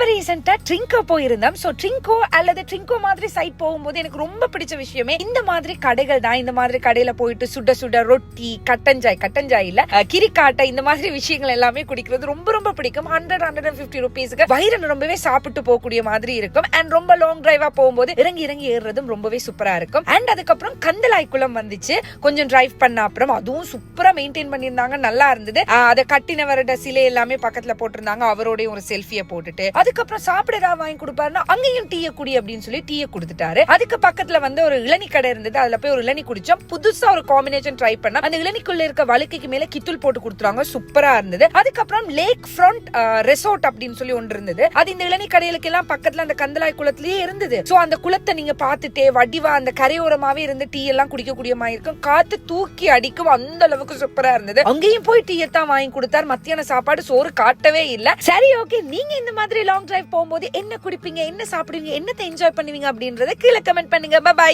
ரொம்ப ரீசெண்டா ட்ரிங்கோ போயிருந்தோம். சோ ட்ரிங்கோ அல்லது ட்ரிங்கோ மாதிரி சைட் போகும்போது எனக்கு ரொம்ப பிடிச்ச விஷயமே இந்த மாதிரி கடைகள் தான். இந்த மாதிரி கடையில போயிட்டு சுட சுட ரொட்டி, கட்டஞ்சாய் இல்ல கிரிக்காட்டை, இந்த மாதிரி விஷயங்கள் எல்லாமே குடிக்கிறது ரொம்ப ரொம்ப பிடிக்கும். 100-150 ருபீஸ்க்கு வயிறு ரொம்பவே சாப்பிட்டு போகக்கூடிய மாதிரி இருக்கும். அண்ட் ரொம்ப லாங் டிரைவா போகும்போது இறங்கி ஏறுறதும் ரொம்பவே சூப்பரா இருக்கும். அண்ட் அதுக்கப்புறம் கந்தலாய் குளம் வந்துச்சு. கொஞ்சம் டிரைவ் பண்ண அப்புறம் அதுவும் சூப்பரா மெயின்டைன் பண்ணிருந்தாங்க, நல்லா இருந்தது. அதை கட்டினவரோட சிலை எல்லாமே பக்கத்துல போட்டிருந்தாங்க. அவரோட ஒரு செல்ஃபியை போட்டுட்டு அதுக்கப்புறம் சாப்பிட வாங்கி கொடுப்பாருன்னா அங்கேயும் டீய குடி அப்படின்னு சொல்லி டீய கொடுத்துட்டாரு. அதுக்கு பக்கத்துல வந்து ஒரு இளநீ கடை இருந்தது. அதுல போய் ஒரு இளநீ குடிச்சோம். புதுசா ஒரு காம்பினேஷன் ட்ரை பண்ணா அந்த இளநிக்குள்ள இருக்க வழுக்கைக்கு மேல கித்துள் போட்டு கொடுத்துருவாங்க, சூப்பரா இருந்தது. அதுக்கப்புறம் லேக் ஃப்ரண்ட் ரெசார்ட் அப்படின்னு சொல்லி ஒன்று இருந்தது. அது இந்த இளநீ கடைகளுக்கு எல்லாம் பக்கத்துல அந்த கந்தலாய் குளத்திலேயே இருந்தது. சோ அந்த குளத்தை நீங்க பாத்துட்டே வடிவா அந்த கரையோரமாவே இருந்து டீ எல்லாம் குடிக்கக்கூடிய மாதிரி இருக்கும். காத்து தூக்கி அடிக்கும், அந்த அளவுக்கு சூப்பரா இருந்தது. அங்கேயும் போய் டீ தான் வாங்கி கொடுத்தார். மத்தியான சாப்பாடு சோறு காட்டவே இல்ல. சரி, ஓகே, நீங்க இந்த மாதிரி லாங் டிரைவ் போகும்போது என்ன குடிப்பீங்க, என்ன சாப்பிடுவீங்க, என்னத்தை என்ஜாய் பண்ணுவீங்க அப்படின்றத கீழே கமெண்ட் பண்ணுங்க. பை.